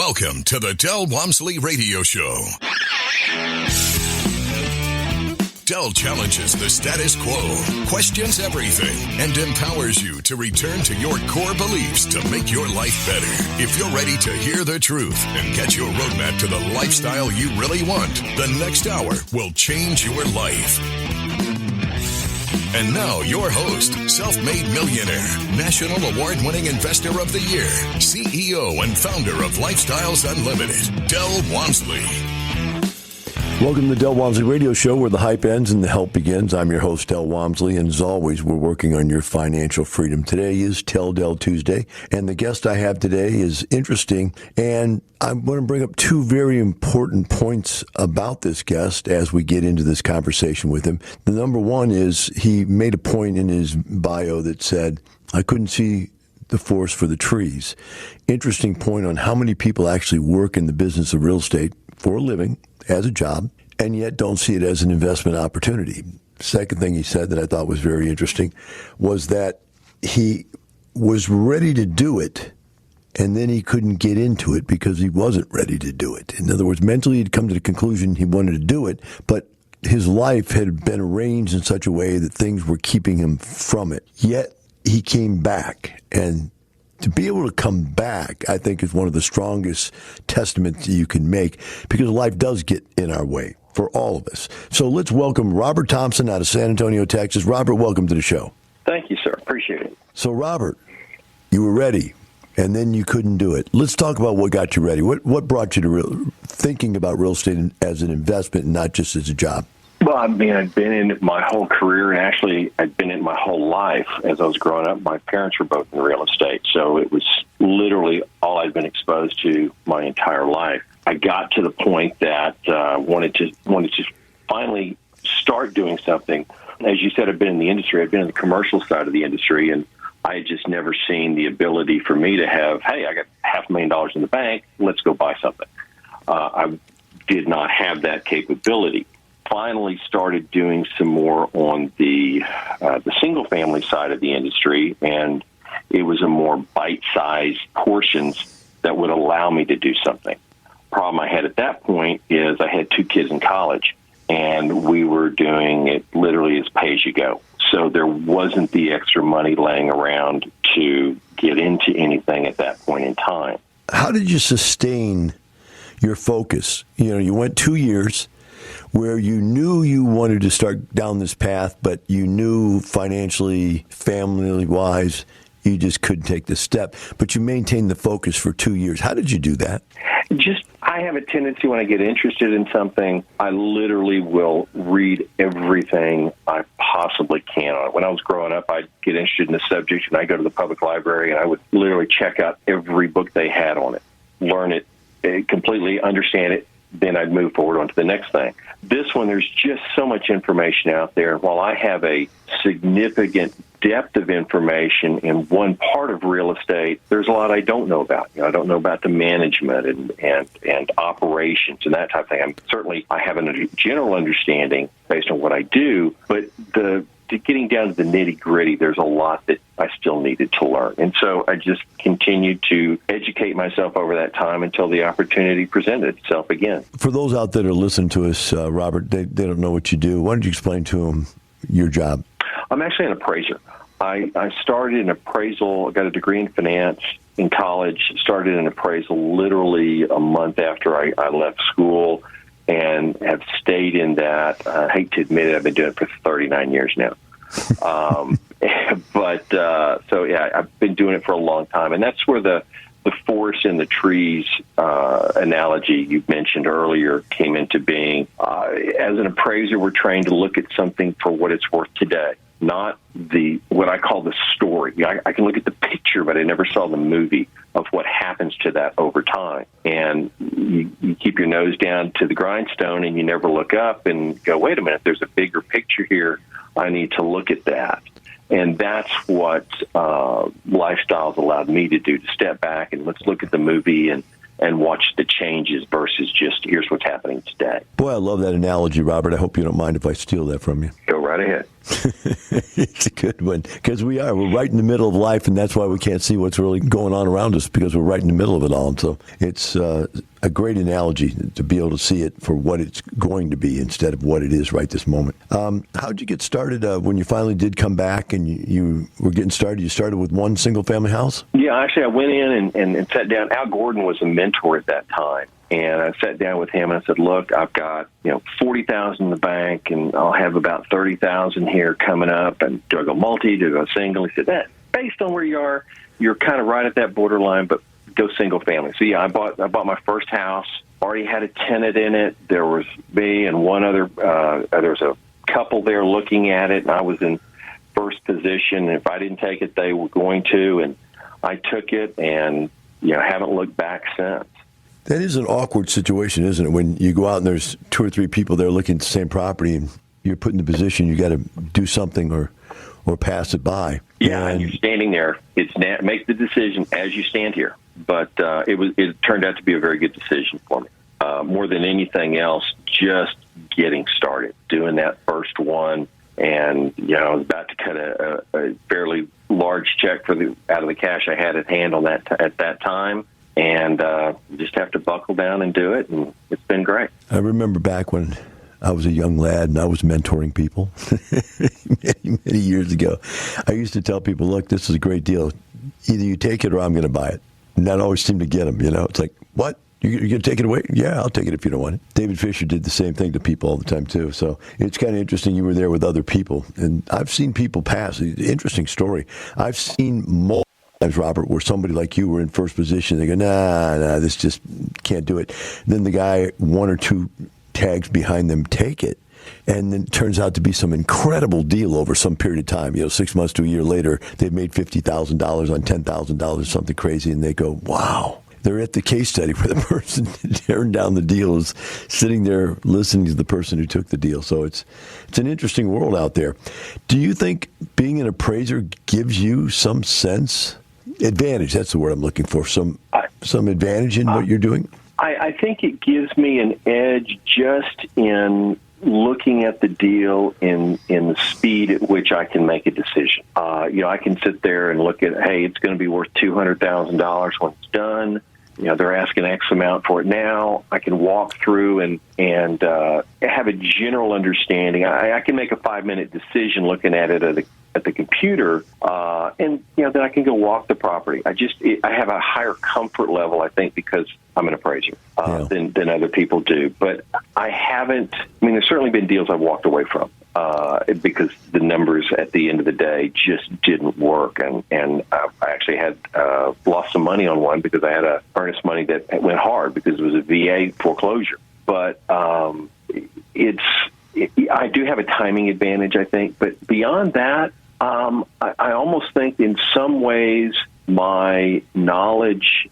Welcome to the Del Walmsley Radio Show. Del challenges the status quo, questions everything, and empowers you to return to your core beliefs to make your life better. If you're ready to hear the truth and get your roadmap to the lifestyle you really want, the next hour will change your life. And now, your host, self-made millionaire, national award-winning investor of the year, CEO and founder of Lifestyles Unlimited, Del Walmsley. Welcome to the Del Walmsley Radio Show, where the hype ends and the help begins. I'm your host, Del Walmsley, and as always, we're working on your financial freedom. Today is Tell Del Tuesday, and the guest I have today is interesting, and I'm going to bring up two very important points about this guest as we get into this conversation with him. The number one is he made a point in his bio that said, I couldn't see the forest for the trees. Interesting point on how many people actually work in the business of real estate for a living, as a job, and yet don't see it as an investment opportunity. Second thing he said that I thought was very interesting was that he was ready to do it, and then he couldn't get into it because he wasn't ready to do it. In other words, mentally he'd come to the conclusion he wanted to do it, but his life had been arranged in such a way that things were keeping him from it. Yet he came back, and to be able to come back, I think, is one of the strongest testaments you can make, because life does get in our way for all of us. So let's welcome Robert Thompson out of San Antonio, Texas. Robert, welcome to the show. Thank you, sir. Appreciate it. So, Robert, you were ready, and then you couldn't do it. Let's talk about what got you ready. What brought you to thinking about real estate as an investment and not just as a job? Well, I mean, I've been in it my whole career, and actually I've been in it my whole life. As I was growing up, my parents were both in real estate, so it was literally all I'd been exposed to my entire life. I got to the point that wanted to finally start doing something. As you said, I've been in the industry. I've been in the commercial side of the industry, and I had just never seen the ability for me to have, hey, I got $500,000 in the bank, let's go buy something. I did not have that capability. Finally started doing some more on the single-family side of the industry, and it was a more bite-sized portions that would allow me to do something. Problem I had at that point is I had two kids in college, and we were doing it literally as pay-as-you-go. So there wasn't the extra money laying around to get into anything at that point in time. How did you sustain your focus? You know, you went 2 years where you knew you wanted to start down this path, but you knew financially, family-wise, you just couldn't take the step. But you maintained the focus for 2 years. How did you do that? I have a tendency when I get interested in something, I literally will read everything I possibly can on it. When I was growing up, I'd get interested in the subject, and I'd go to the public library, and I would literally check out every book they had on it, learn it, completely understand it, then I'd move forward on to the next thing. This one, there's just so much information out there. While I have a significant depth of information in one part of real estate, there's a lot I don't know about. You know, I don't know about the management and operations and that type of thing. I have a general understanding based on what I do, but getting down to the nitty-gritty, there's a lot that I still needed to learn. And so I just continued to educate myself over that time until the opportunity presented itself again. For those out there that are listening to us, Robert, they don't know what you do. Why don't you explain to them your job? I'm actually an appraiser. I started in appraisal. I got a degree in finance in college, started in appraisal literally a month after I left school, and have stayed in that. I hate to admit it, I've been doing it for 39 years now. I've been doing it for a long time. And that's where the forest and the trees analogy you mentioned earlier came into being. As an appraiser, we're trained to look at something for what it's worth today, not what I call the story. I can look at the picture, but I never saw the movie of what happens to that over time. And you keep your nose down to the grindstone, and you never look up and go, wait a minute, there's a bigger picture here. I need to look at that. And that's what Lifestyles allowed me to do, to step back and let's look at the movie and watch the changes versus just here's what's happening today. Boy, I love that analogy, Robert. I hope you don't mind if I steal that from you. Go right ahead. It's a good one, because we're right in the middle of life, and that's why we can't see what's really going on around us, because we're right in the middle of it all. And so it's a great analogy to be able to see it for what it's going to be instead of what it is right this moment. How'd you get started when you finally did come back and you were getting started? You started with one single-family house? Yeah, actually, I went in and sat down. Al Gordon was a mentor at that time. And I sat down with him and I said, look, I've got, $40,000 in the bank and I'll have about $30,000 here coming up. And do I go multi? Do I go single? He said, based on where you are, you're kind of right at that borderline, but go single family. So yeah, I bought my first house, already had a tenant in it. There was me and one other, there was a couple there looking at it, and I was in first position. And if I didn't take it, they were going to, and I took it, and, haven't looked back since. That is an awkward situation, isn't it? When you go out and there's 2 or 3 people there looking at the same property, and you're put in the position you got to do something or pass it by. Yeah, and you're standing there. Make the decision as you stand here. But it turned out to be a very good decision for me. More than anything else, just getting started, doing that first one, and I was about to cut a fairly large check out of the cash I had at hand on that at that time. And just have to buckle down and do it, and it's been great. I remember back when I was a young lad and I was mentoring people many years ago. I used to tell people, look, this is a great deal. Either you take it or I'm going to buy it. And that always seemed to get them, It's like, what? You're going to take it away? Yeah, I'll take it if you don't want it. David Fisher did the same thing to people all the time, too. So it's kind of interesting you were there with other people. And I've seen people pass. Interesting story. I've seen more times, Robert, where somebody like you were in first position. They go, nah, this just can't do it. Then the guy, 1 or 2 tags behind them, take it. And then it turns out to be some incredible deal over some period of time. 6 months to a year later, they've made $50,000 on $10,000, something crazy. And they go, wow. They're at the case study where the person who turned down the deal is sitting there listening to the person who took the deal. So it's an interesting world out there. Do you think being an appraiser gives you some sense? Advantage, that's the word I'm looking for. Some advantage in what you're doing? I think it gives me an edge just in looking at the deal in the speed at which I can make a decision. I can sit there and look at, hey, it's going to be worth $200,000 when it's done. They're asking X amount for it now. I can walk through and have a general understanding. I can make a 5-minute decision looking at it at the computer, and then I can go walk the property. I have a higher comfort level, I think, because I'm an appraiser than other people do. But I haven't. There's certainly been deals I've walked away from because the numbers at the end of the day just didn't work, and I actually had lost some money on one because I had a earnest money that went hard because it was a VA foreclosure. But I do have a timing advantage, I think. But beyond that, I almost think in some ways my knowledge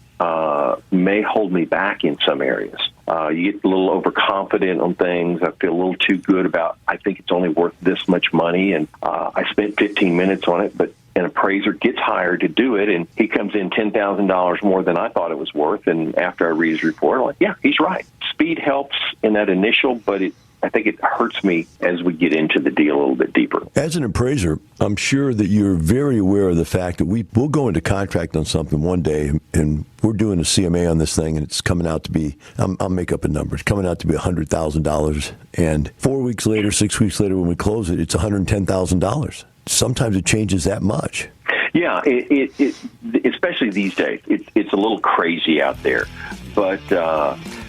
may hold me back in some areas. You get a little overconfident on things. I feel a little too good about, I think it's only worth this much money, and I spent 15 minutes on it, but an appraiser gets hired to do it, and he comes in $10,000 more than I thought it was worth, and after I read his report, I'm like, yeah, he's right. Speed helps in that initial, but I think it hurts me as we get into the deal a little bit deeper. As an appraiser, I'm sure that you're very aware of the fact that we'll go into contract on something one day, and we're doing a CMA on this thing, and it's coming out to be, I'll make up a number, it's coming out to be $100,000. And 4 weeks later, 6 weeks later, when we close it, it's $110,000. Sometimes it changes that much. Yeah, it especially these days, it's a little crazy out there. But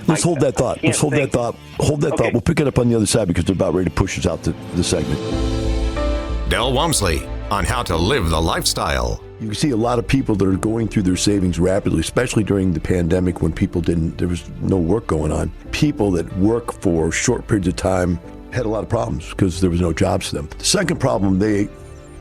let's hold that thought. Hold that thought. We'll pick it up on the other side because they're about ready to push us out to the segment. Del Walmsley on how to live the lifestyle. You can see a lot of people that are going through their savings rapidly, especially during the pandemic when there was no work going on. People that work for short periods of time had a lot of problems because there was no jobs for them. The second problem they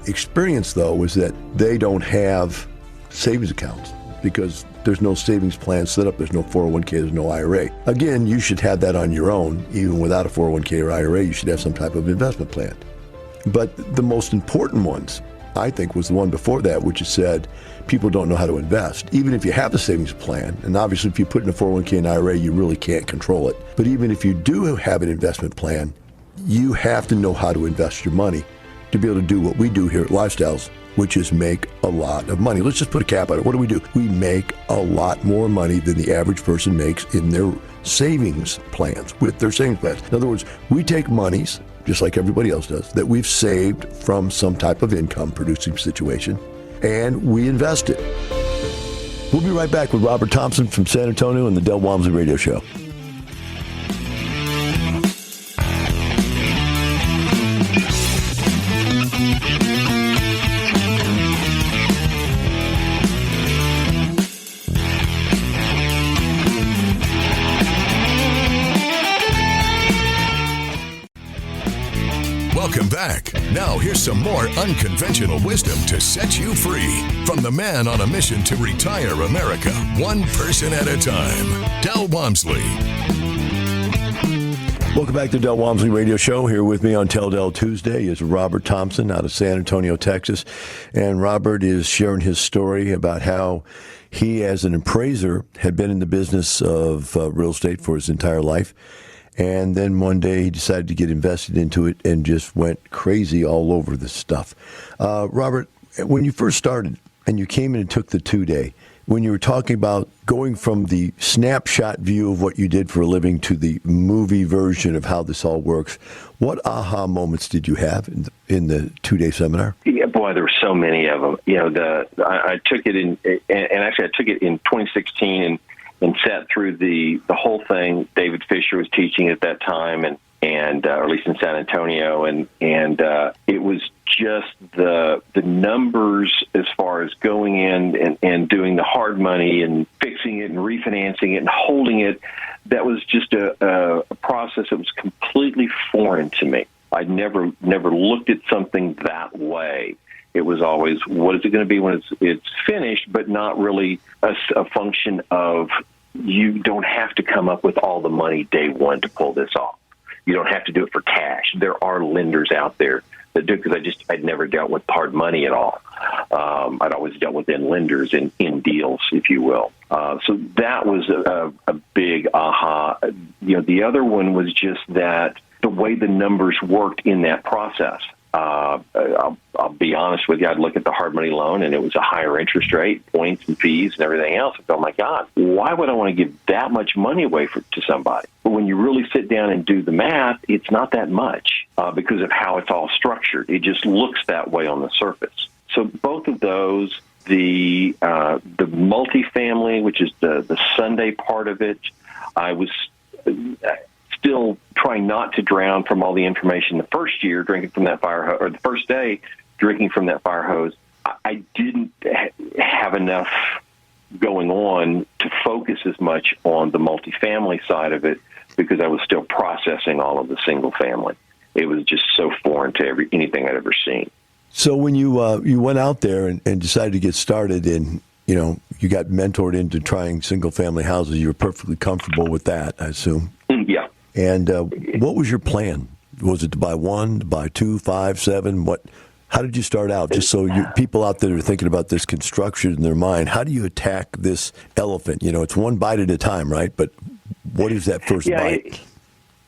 experienced, though, was that they don't have savings accounts because there's no savings plan set up. There's no 401k. There's no IRA. Again, you should have that on your own. Even without a 401k or IRA, you should have some type of investment plan. But the most important ones, I think, was the one before that, which is said people don't know how to invest. Even if you have a savings plan, and obviously if you put in a 401k and IRA, you really can't control it. But even if you do have an investment plan, you have to know how to invest your money to be able to do what we do here at Lifestyles, which is make a lot of money. Let's just put a cap on it. What do? We make a lot more money than the average person makes in their savings plans, with their savings plans. In other words, we take monies, just like everybody else does, that we've saved from some type of income producing situation, and we invest it. We'll be right back with Robert Thompson from San Antonio and the Del Walmsley Radio Show. Welcome back. Now here's some more unconventional wisdom to set you free from the man on a mission to retire America, one person at a time, Del Walmsley. Welcome back to the Del Walmsley Radio Show. Here with me on Tell Del Tuesday is Robert Thompson out of San Antonio, Texas. And Robert is sharing his story about how he, as an appraiser, had been in the business of real estate for his entire life. And then one day he decided to get invested into it and just went crazy all over this stuff. Robert, when you first started and you came in and took the 2-day, when you were talking about going from the snapshot view of what you did for a living to the movie version of how this all works, what aha moments did you have in the 2-day seminar? Yeah, boy, there were so many of them. You know, I took it in, and actually I took it in 2016 and sat through the whole thing. David Fisher was teaching at that time, and or at least in San Antonio, and it was just the numbers as far as going in and doing the hard money and fixing it and refinancing it and holding it. That was just a process that was completely foreign to me. I'd never looked at something that way. It was always, what is it going to be when it's finished, but not really a function of, you don't have to come up with all the money day one to pull this off. You don't have to do it for cash. There are lenders out there that do, because I'd never dealt with hard money at all. I'd always dealt with lenders in deals, if you will. So that was a big aha. You know, the other one was just that the way the numbers worked in that process. I'll be honest with you, I'd look at the hard money loan and it was a higher interest rate, points and fees and everything else. I thought, oh my God, why would I want to give that much money away to somebody? But when you really sit down and do the math, it's not that much because of how it's all structured. It just looks that way on the surface. So both of those, the multifamily, which is the Sunday part of it, I was still trying not to drown from all the information the first year drinking from that fire hose, or the first day drinking from that fire hose. I didn't have enough going on to focus as much on the multifamily side of it because I was still processing all of the single family. It was just so foreign to anything I'd ever seen. So when you went out there and decided to get started and, you know, you got mentored into trying single family houses, you were perfectly comfortable with that, I assume. Yeah. And what was your plan? Was it to buy 1, to buy 2, 5, 7? How did you start out? Just so people out there are thinking about this construction in their mind, how do you attack this elephant? You know, it's one bite at a time, right? But what is that first bite?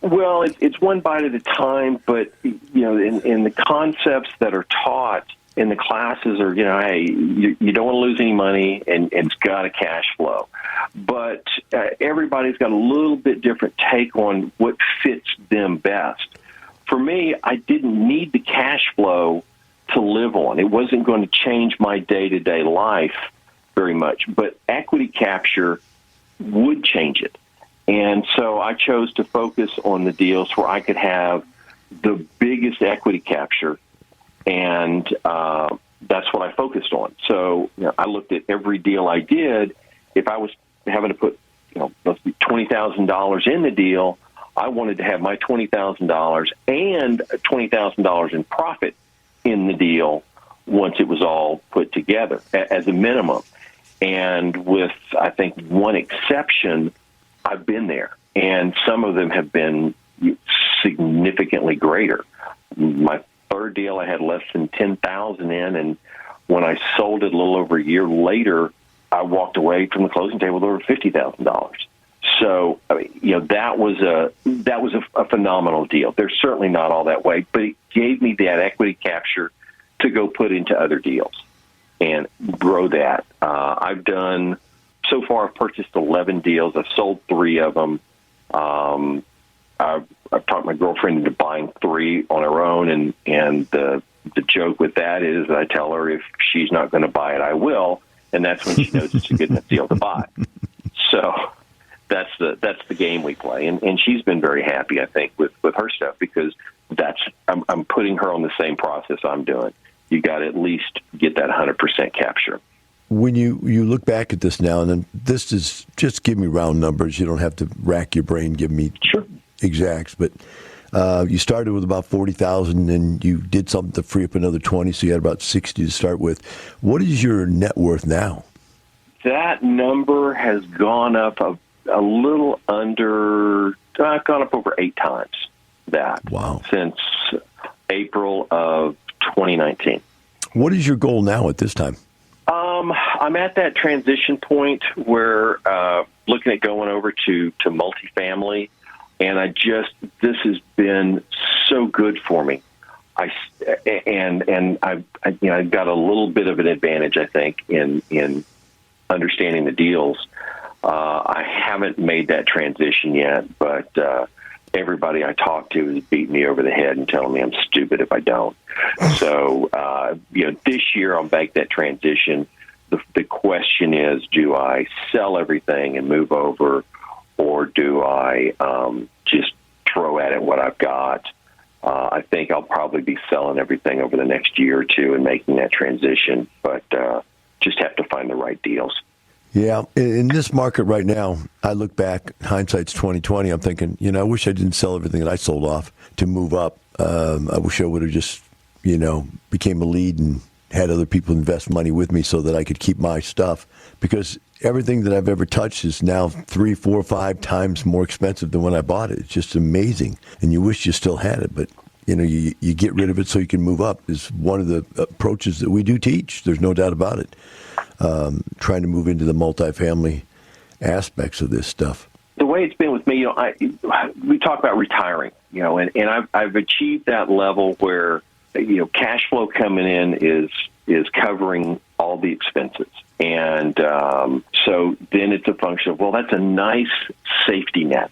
Well, it's one bite at a time, but, you know, in the concepts that are taught in the classes are, you know, hey, you don't want to lose any money, and it's got a cash flow. But everybody's got a little bit different take on what fits them best. For me, I didn't need the cash flow to live on. It wasn't going to change my day-to-day life very much, but equity capture would change it. And so I chose to focus on the deals where I could have the biggest equity capture, and that's what I focused on. So, you know, I looked at every deal I did. If I was having to put, you know, let's be $20,000 in the deal, I wanted to have my $20,000 and $20,000 in profit in the deal once it was all put together as a minimum. And with, I think, one exception, I've been there, and some of them have been significantly greater. My third deal, I had less than $10,000 in, and when I sold it a little over a year later, I walked away from the closing table with over $50,000. So So, I mean, that was a phenomenal deal. They're certainly not all that way, but it gave me that equity capture to go put into other deals and grow that. I've purchased 11 deals. I've sold 3 of them. I've talked my girlfriend into buying 3 on her own, and the joke with that is I tell her if she's not going to buy it, I will, and that's when she knows it's a good enough deal to buy. So that's the game we play, and she's been very happy, I think, with her stuff, because I'm putting her on the same process I'm doing. You got to at least get that 100% capture. When you look back at this now, and then this is just give me round numbers. You don't have to rack your brain, give me exacts, but you started with about 40,000, and you did something to free up another 20, so you had about 60 to start with. What is your net worth now? That number has gone up a little under, gone up over 8 times that. Wow. Since April of 2019. What is your goal now at this time? I'm at that transition point where looking at going over to multifamily, and this has been so good for me. I've got a little bit of an advantage, I think, in understanding the deals. I haven't made that transition yet, but everybody I talk to is beating me over the head and telling me I'm stupid if I don't. So, this year I'll make that transition. The question is, do I sell everything and move over, or do I just throw at it what I've got? I think I'll probably be selling everything over the next year or two and making that transition, but just have to find the right deals. Yeah, in this market right now, I look back, hindsight's 20/20. I'm thinking, I wish I didn't sell everything that I sold off to move up. I wish I would have just, became a lead and had other people invest money with me so that I could keep my stuff, because everything that I've ever touched is now 3, 4, 5 times more expensive than when I bought it. It's just amazing, and you wish you still had it, but you get rid of it so you can move up is one of the approaches that we do teach. There's no doubt about it. Trying to move into the multifamily aspects of this stuff. The way it's been with me, we talk about retiring, and I've achieved that level where, cash flow coming in is covering all the expenses. And so then it's a function of, well, that's a nice safety net.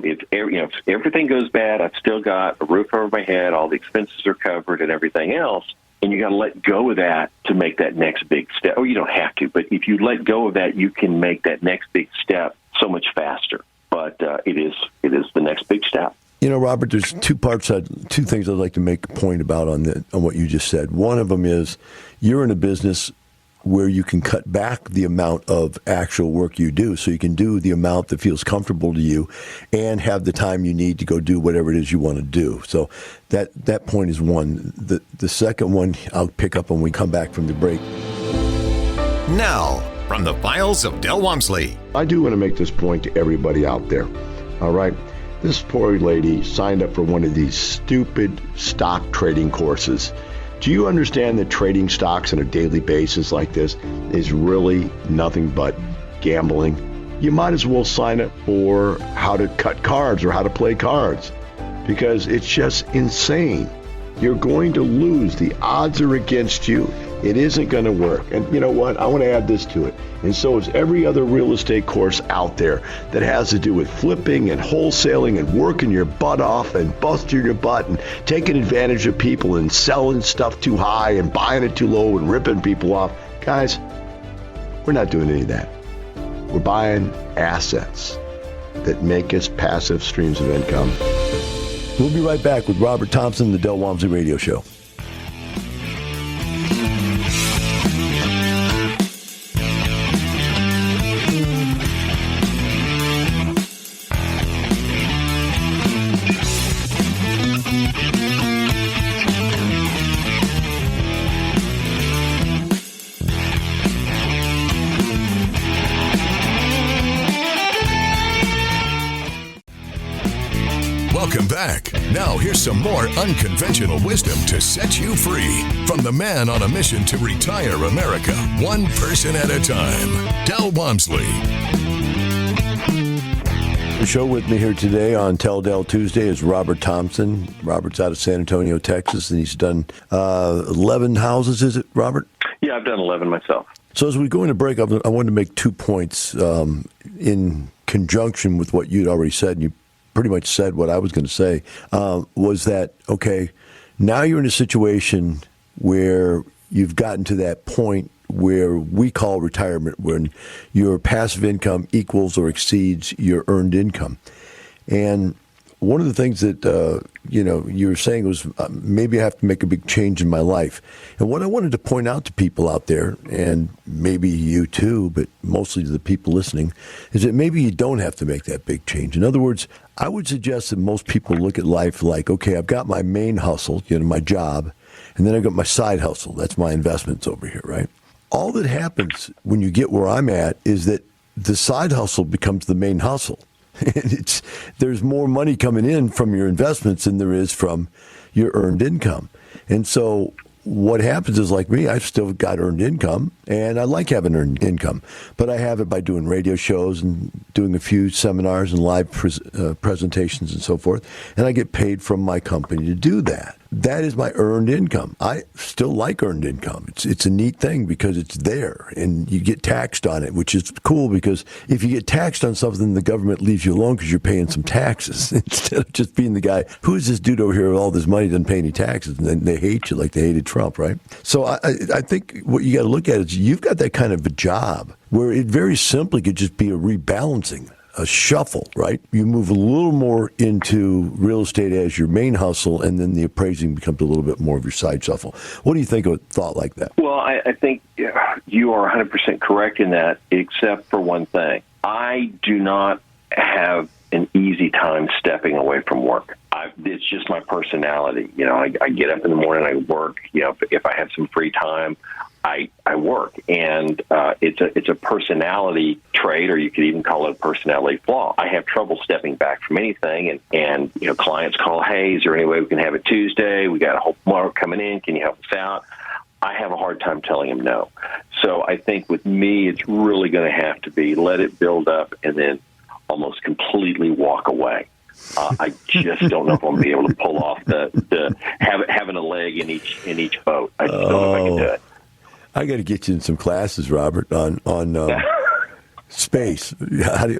If everything goes bad, I've still got a roof over my head, all the expenses are covered and everything else. And you got to let go of that to make that next big step. Or you don't have to, but if you let go of that, you can make that next big step so much faster. But it is the next big step. Robert, there's 2 things I'd like to make a point about on what you just said. One of them is you're in a business where you can cut back the amount of actual work you do, so you can do the amount that feels comfortable to you and have the time you need to go do whatever it is you want to do. So that point is one. The second one I'll pick up when we come back from the break. Now, from the files of Del Walmsley. I do want to make this point to everybody out there. All right? This poor lady signed up for one of these stupid stock trading courses. Do you understand that trading stocks on a daily basis like this is really nothing but gambling? You might as well sign up for how to cut cards or how to play cards, because it's just insane. You're going to lose. The odds are against you. It isn't going to work. And you know what? I want to add this to it. And so is every other real estate course out there that has to do with flipping and wholesaling and working your butt off and busting your butt and taking advantage of people and selling stuff too high and buying it too low and ripping people off. Guys, we're not doing any of that. We're buying assets that make us passive streams of income. We'll be right back with Robert Thompson, the Del Walmsley Radio Show. Welcome back. Now here's some more unconventional wisdom to set you free from the man on a mission to retire America, one person at a time, Del Walmsley. The show with me here today on Untitled Tuesday is Robert Thompson. Robert's out of San Antonio, Texas, and he's done 11 houses, is it, Robert? Yeah, I've done 11 myself. So as we go into break, I wanted to make 2 points in conjunction with what you'd already said, and you pretty much said what I was going to say, was that, okay, now you're in a situation where you've gotten to that point where we call retirement, when your passive income equals or exceeds your earned income. And one of the things that, you were saying was maybe I have to make a big change in my life. And what I wanted to point out to people out there, and maybe you too, but mostly to the people listening, is that maybe you don't have to make that big change. In other words, I would suggest that most people look at life like, okay, I've got my main hustle, my job, and then I've got my side hustle. That's my investments over here, right? All that happens when you get where I'm at is that the side hustle becomes the main hustle. And there's more money coming in from your investments than there is from your earned income. And so what happens is, like me, I've still got earned income, and I like having earned income. But I have it by doing radio shows and doing a few seminars and live presentations and so forth. And I get paid from my company to do that. That is my earned income. I still like earned income. It's a neat thing because it's there, and you get taxed on it, which is cool, because if you get taxed on something, the government leaves you alone because you're paying some taxes instead of just being the guy, who is this dude over here with all this money, doesn't pay any taxes, and then they hate you like they hated Trump, right? So I think what you got to look at is you've got that kind of a job where it very simply could just be a rebalancing, a shuffle, right? You move a little more into real estate as your main hustle, and then the appraising becomes a little bit more of your side shuffle. What do you think of a thought like that? Well, I think you are 100% correct in that, except for one thing. I do not have an easy time stepping away from work. It's just my personality. I get up in the morning, I work. If I have some free time, I work, and it's a personality trait, or you could even call it a personality flaw. I have trouble stepping back from anything, and clients call, hey, is there any way we can have it Tuesday? We got a whole market coming in. Can you help us out? I have a hard time telling them no. So I think with me, it's really going to have to be let it build up and then almost completely walk away. I just don't know if I'm going to be able to pull off the having a leg in each boat. I just don't know if I can do it. I got to get you in some classes, Robert, on space.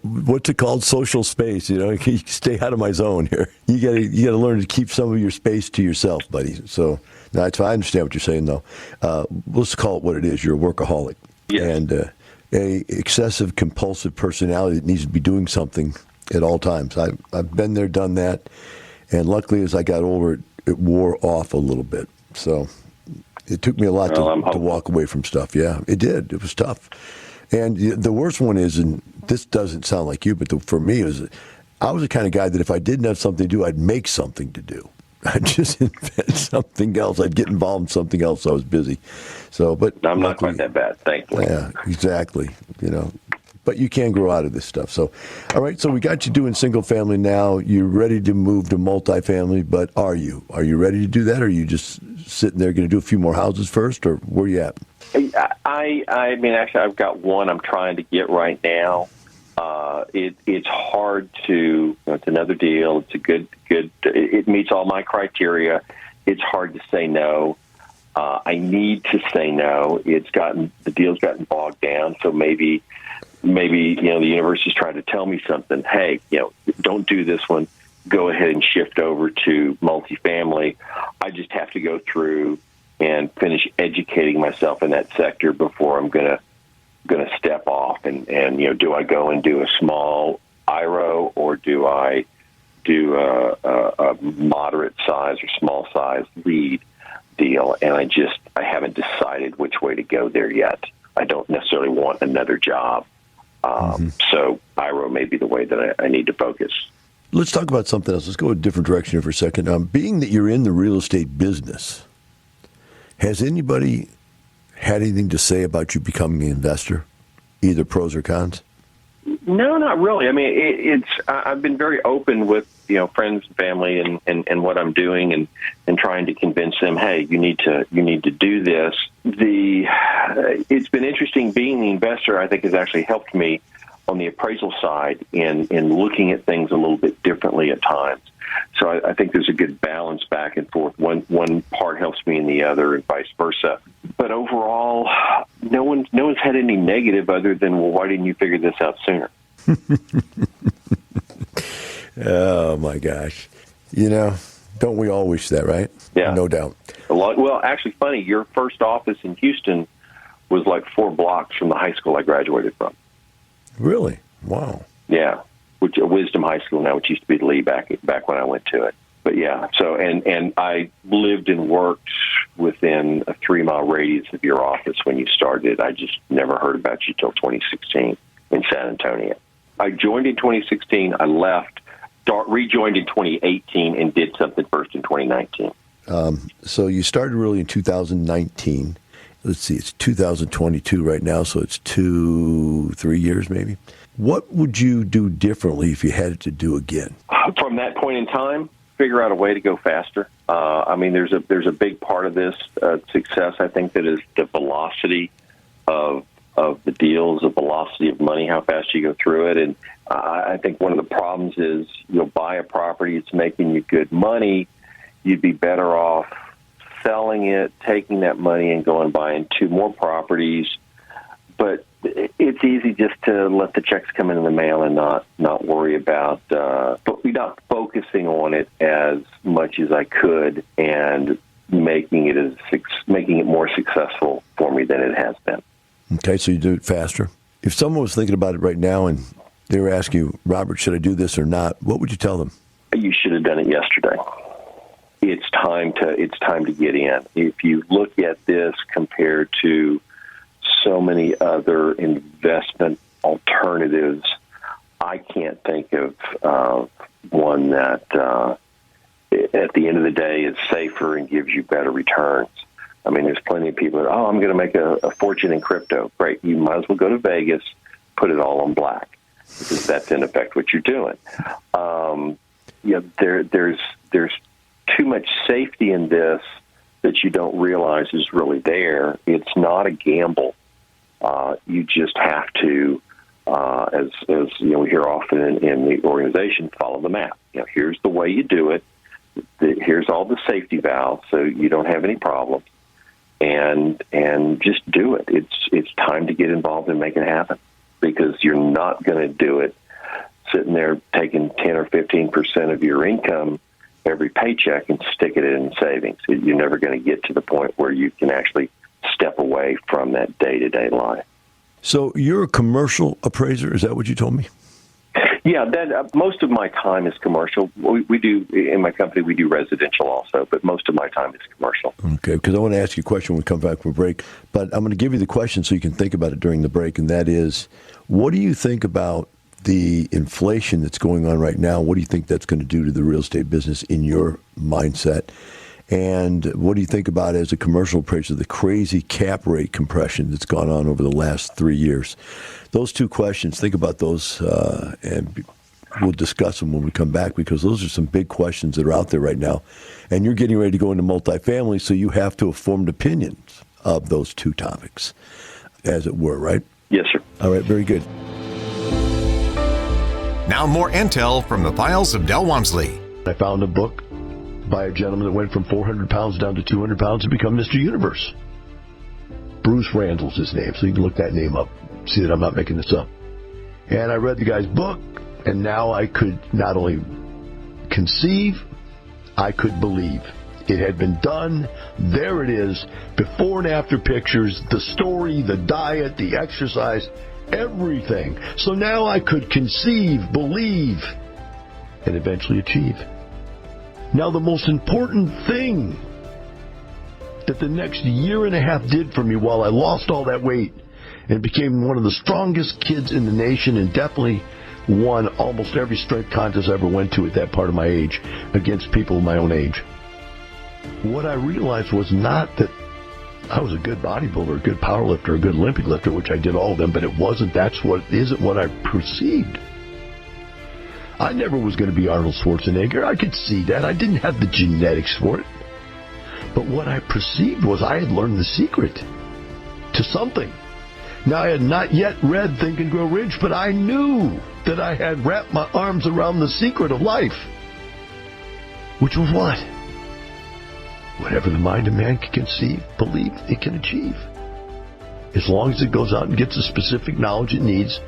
What's it called? Social space. You stay out of my zone here. You got to learn to keep some of your space to yourself, buddy. So that's fine. I understand what you're saying, though. Let's call it what it is. You're a workaholic, yes. And a excessive compulsive personality that needs to be doing something at all times. I've been there, done that, and luckily, as I got older, it wore off a little bit. So it took me a lot to walk away from stuff. Yeah, it did. It was tough. And the worst one is, and this doesn't sound like you, but for me, I was the kind of guy that if I didn't have something to do, I'd make something to do. I'd just invent something else. I'd get involved in something else. I was busy. But I'm not quite that bad, thankfully. Yeah, exactly. But you can grow out of this stuff. So, all right, so we got you doing single family now. You're ready to move to multifamily, but are you? Are you ready to do that, or are you just sitting there going to do a few more houses first, or where are you at? I mean, actually, I've got one I'm trying to get right now. It's hard to, it's another deal. It's a good, it meets all my criteria. It's hard to say no. I need to say no. The deal's gotten bogged down, so maybe the universe is trying to tell me something. Hey, don't do this one. Go ahead and shift over to multifamily. I just have to go through and finish educating myself in that sector before I'm going to step off. And do I go and do a small IRO, or do I do a moderate size or small size lead deal? And I haven't decided which way to go there yet. I don't necessarily want another job. So IRO may be the way that I need to focus. Let's talk about something else. Let's go a different direction here for a second. Being that you're in the real estate business, has anybody had anything to say about you becoming an investor, either pros or cons? No, not really. I mean, I've been very open with friends and family and what I'm doing, and trying to convince them, hey, you need to do this. It's been interesting being the investor. I think has actually helped me on the appraisal side in looking at things a little bit differently at times. So I think there's a good balance back and forth. One part helps me in the other, and vice versa. But overall, no one's had any negative other than, well, why didn't you figure this out sooner? Oh my gosh! Don't we all wish that, right? Yeah, no doubt. Well, actually, funny. Your first office in Houston was like 4 blocks from the high school I graduated from. Really? Wow. Yeah. Which Wisdom High School now, which used to be the Lee back when I went to it. But yeah, so and I lived and worked within a 3-mile radius of your office when you started. I just never heard about you till 2016 in San Antonio. I joined in 2016. I left, rejoined in 2018, and did something first in 2019. So you started really in 2019. Let's see, it's 2022 right now, so it's 2-3 years maybe. What would you do differently if you had it to do again? From that point in time, figure out a way to go faster. There's a big part of this success, I think, that is the velocity of the deals, the velocity of money, how fast you go through it. And I think one of the problems is you'll buy a property, it's making you good money. You'd be better off selling it, taking that money, and going buying 2 more properties. But it's easy just to let the checks come in the mail and not worry about, not focusing on it as much as I could, and making it more successful for me than it has been. Okay, so you do it faster. If someone was thinking about it right now and they were asking you, Robert, should I do this or not? What would you tell them? You should have done it yesterday. It's time to get in. If you look at this compared to so many other investment alternatives, I can't think of one that at the end of the day is safer and gives you better returns. I mean, there's plenty of people that, I'm going to make a fortune in crypto. Great. You might as well go to Vegas, put it all on black, because that's in effect what you're doing. There's too much safety in this that you don't realize is really there. It's not a gamble. You just have to, as we hear often in the organization, follow the map. Here's the way you do it. Here's all the safety valves, so you don't have any problems. And just do it. It's time to get involved and make it happen, because you're not going to do it sitting there taking 10 or 15% of your income every paycheck and stick it in savings. You're never going to get to the point where you can actually step away from that day-to-day life. So you're a commercial appraiser, is that what you told me? Yeah, most of my time is commercial. We do, in my company, we do residential also, but most of my time is commercial. Okay, because I want to ask you a question when we come back from break, but I'm going to give you the question so you can think about it during the break, and that is, what do you think about the inflation that's going on right now? What do you think that's going to do to the real estate business in your mindset? And what do you think about, as a commercial appraiser, the crazy cap rate compression that's gone on over the last 3 years? Those 2 questions, think about those, and we'll discuss them when we come back, because those are some big questions that are out there right now. And you're getting ready to go into multifamily, so you have to have formed opinions of those 2 topics, as it were, right? Yes, sir. All right, very good. Now more intel from the files of Del Walmsley. I found a book by a gentleman that went from 400 pounds down to 200 pounds to become Mr. Universe. Bruce Randall's his name, so you can look that name up, see that I'm not making this up. And I read the guy's book, and now I could not only conceive, I could believe. It had been done. There it is, before and after pictures, the story, the diet, the exercise, everything. So now I could conceive, believe, and eventually achieve. Now, the most important thing that the next year and a half did for me, while I lost all that weight and became one of the strongest kids in the nation, and definitely won almost every strength contest I ever went to at that part of my age against people my own age, what I realized was not that I was a good bodybuilder, a good power lifter, a good Olympic lifter, which I did all of them, but it isn't what I perceived. I never was going to be Arnold Schwarzenegger. I could see that. I didn't have the genetics for it. But what I perceived was I had learned the secret to something. Now, I had not yet read Think and Grow Rich, but I knew that I had wrapped my arms around the secret of life. Which was what? Whatever the mind of man can conceive, believe, it can achieve. As long as it goes out and gets the specific knowledge it needs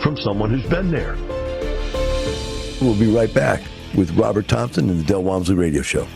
from someone who's been there. We'll be right back with Robert Thompson and the Del Walmsley Radio Show.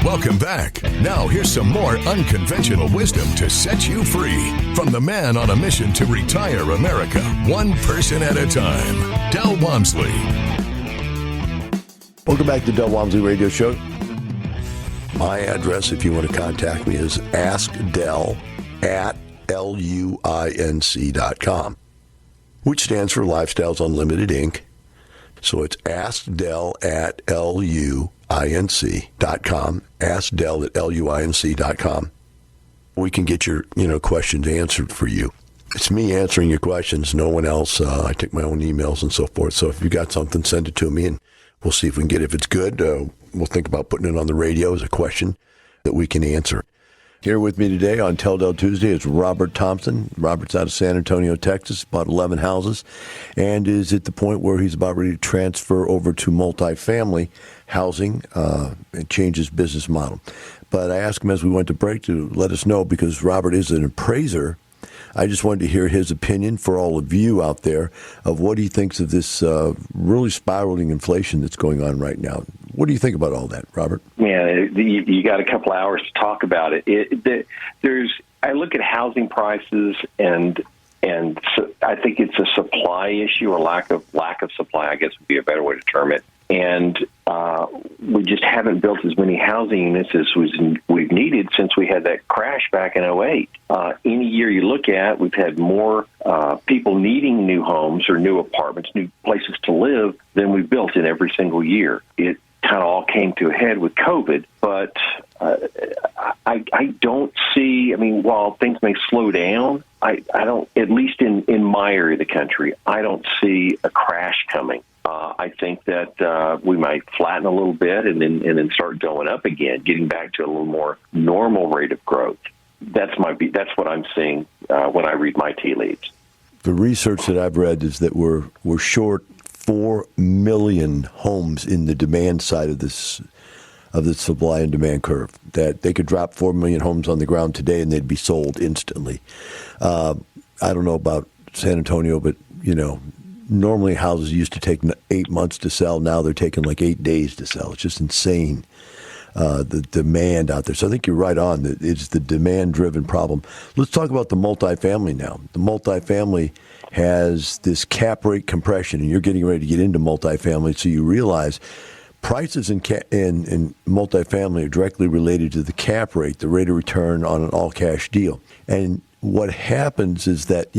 Welcome back. Now here's some more unconventional wisdom to set you free from the man on a mission to retire America, one person at a time, Del Walmsley. Welcome back to the Del Walmsley Radio Show. My address, if you want to contact me, is askdel@luinc.com, which stands for Lifestyles Unlimited, Inc. So it's askdel@luinc.com, askdel@luinc.com. We can get your questions answered for you. It's me answering your questions, no one else. I take my own emails and so forth. So if you got something, send it to me, and we'll see if we can get it. If it's good, we'll think about putting it on the radio as a question that we can answer. Here with me today on Tell Del Tuesday is Robert Thompson. Robert's out of San Antonio, Texas, bought 11 houses, and is at the point where he's about ready to transfer over to multifamily housing and change his business model. But I asked him as we went to break to let us know, because Robert is an appraiser. I just wanted to hear his opinion for all of you out there of what he thinks of this really spiraling inflation that's going on right now. What do you think about all that, Robert? Yeah, you got a couple hours to talk about it. I look at housing prices, and so I think it's a supply issue, or lack of supply, I guess would be a better way to term it. And we just haven't built as many housing units as we've needed since we had that crash back in 2008. Any year you look at, we've had more people needing new homes or new apartments, new places to live than we've built in every single year. It kind of all came to a head with COVID, but I don't see, while things may slow down, I don't, at least in my area of the country, I don't see a crash coming. I think that we might flatten a little bit and then start going up again, getting back to a little more normal rate of growth. That's what I'm seeing when I read my tea leaves. The research that I've read is that we're short 4 million homes in the demand side of the supply and demand curve. That they could drop 4 million homes on the ground today and they'd be sold instantly. I don't know about San Antonio, but normally houses used to take 8 months to sell. Now they're taking like 8 days to sell. It's just insane, the demand out there. So I think you're right on. It's the demand-driven problem. Let's talk about the multifamily now. The multifamily has this cap rate compression, and you're getting ready to get into multifamily, so you realize prices in multifamily are directly related to the cap rate, the rate of return on an all-cash deal. And what happens is that,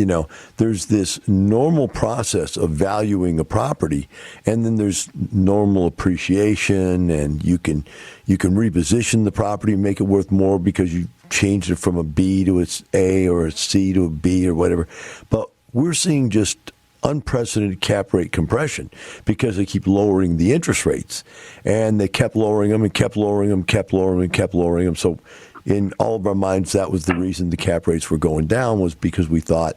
there's this normal process of valuing a property, and then there's normal appreciation, and you can reposition the property and make it worth more because you changed it from a B to its A or a C to a B or whatever. But we're seeing just unprecedented cap rate compression because they keep lowering the interest rates, and they kept lowering them and kept lowering them, kept lowering them, kept lowering them. So in all of our minds, that was the reason the cap rates were going down, was because we thought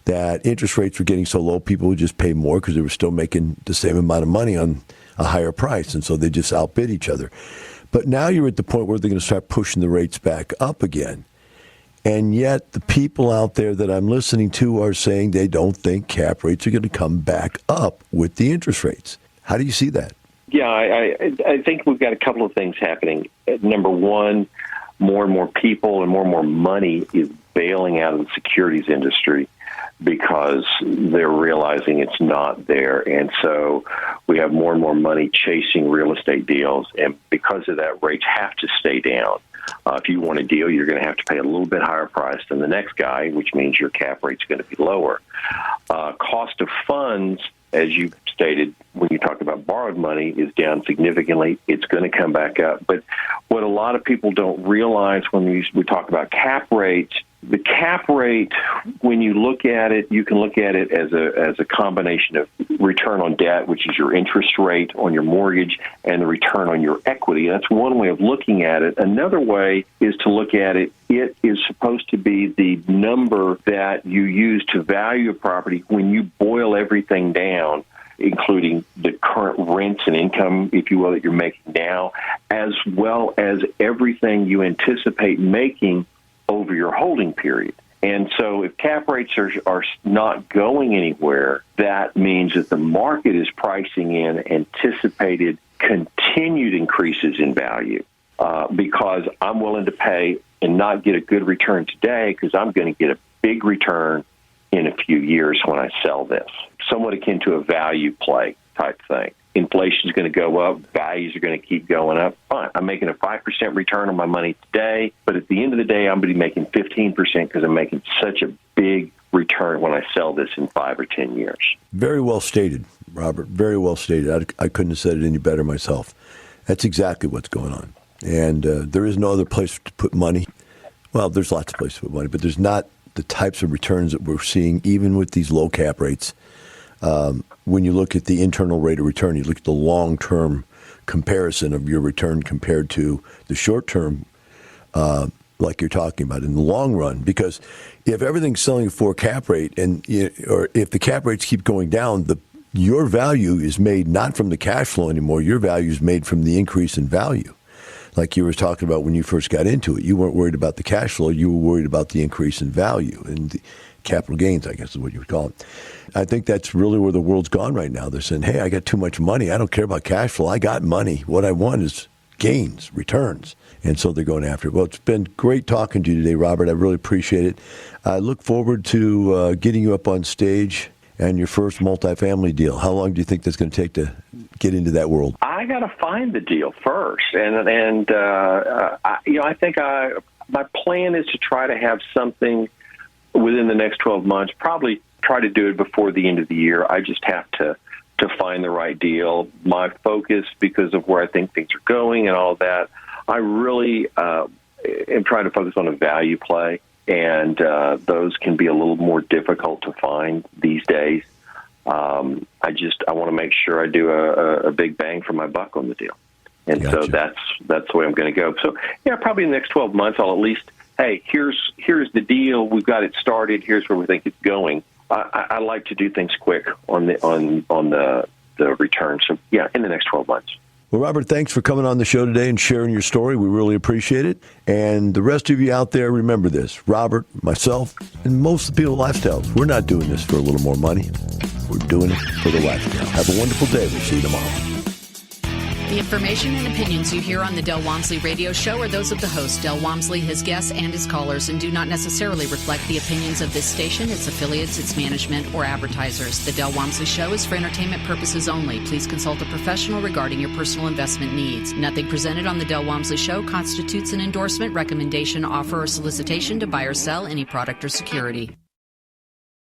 that interest rates were getting so low, people would just pay more because they were still making the same amount of money on a higher price, and so they just outbid each other. But now you're at the point where they're going to start pushing the rates back up again. And yet the people out there that I'm listening to are saying they don't think cap rates are going to come back up with the interest rates. How do you see that? Yeah, I think we've got a couple of things happening. Number one, more and more people and more money is bailing out of the securities industry. because they're realizing it's not there. And so we have more and more money chasing real estate deals, and because of that, rates have to stay down. If you want a deal, you're going to have to pay a little bit higher price than the next guy, which means your cap rate's going to be lower. Cost of funds, as you stated, when you talk about borrowed money, is down significantly. It's going to come back up. But what a lot of people don't realize when we talk about cap rates, the cap rate, when you look at it, you can look at it as a combination of return on debt, which is your interest rate on your mortgage, and the return on your equity. That's one way of looking at it. Another way is to look at it. It is supposed to be the number that you use to value a property when you boil everything down, including the current rents and income, if you will, that you're making now, as well as everything you anticipate making over your holding period. And so if cap rates are not going anywhere, that means that the market is pricing in anticipated continued increases in value, because I'm willing to pay and not get a good return today because I'm going to get a big return in a few years when I sell this. Somewhat akin to a value play type thing. Inflation is going to go up. Values are going to keep going up. Fine. I'm making a 5% return on my money today, but at the end of the day, I'm going to be making 15% because I'm making such a big return when I sell this in 5 or 10 years. Very well stated, Robert. Very well stated. I couldn't have said it any better myself. That's exactly what's going on. And there is no other place to put money. Well, there's lots of places to put money, but there's not the types of returns that we're seeing, even with these low cap rates. When you look at the internal rate of return, you look at the long-term comparison of your return compared to the short-term, like you're talking about in the long run. Because if everything's selling for cap rate, or if the cap rates keep going down, your value is made not from the cash flow anymore. Your value is made from the increase in value. Like you were talking about when you first got into it, you weren't worried about the cash flow. You were worried about the increase in value and the capital gains, I guess is what you would call it. I think that's really where the world's gone right now. They're saying, hey, I got too much money. I don't care about cash flow. I got money. What I want is gains, returns. And so they're going after it. Well, it's been great talking to you today, Robert. I really appreciate it. I look forward to getting you up on stage and your first multifamily deal. How long do you think that's going to take to get into that world? I got to find the deal first. And I think my plan is to try to have something within the next 12 months, probably try to do it before the end of the year. I just have to find the right deal. My focus, because of where I think things are going and all of that, I really am trying to focus on a value play, and those can be a little more difficult to find these days. I want to make sure I do a big bang for my buck on the deal. And Gotcha. So that's the way I'm going to go. So, yeah, probably in the next 12 months, I'll at least, hey, here's the deal. We've got it started. Here's where we think it's going. I like to do things quick on the return. So, yeah, in the next 12 months. Well, Robert, thanks for coming on the show today and sharing your story. We really appreciate it. And the rest of you out there, remember this. Robert, myself, and most of the people at Lifestyles, we're not doing this for a little more money. We're doing it for the lifestyle. Have a wonderful day. We'll see you tomorrow. The information and opinions you hear on the Del Walmsley radio show are those of the host, Del Walmsley, his guests, and his callers, and do not necessarily reflect the opinions of this station, its affiliates, its management, or advertisers. The Del Walmsley show is for entertainment purposes only. Please consult a professional regarding your personal investment needs. Nothing presented on the Del Walmsley show constitutes an endorsement, recommendation, offer, or solicitation to buy or sell any product or security.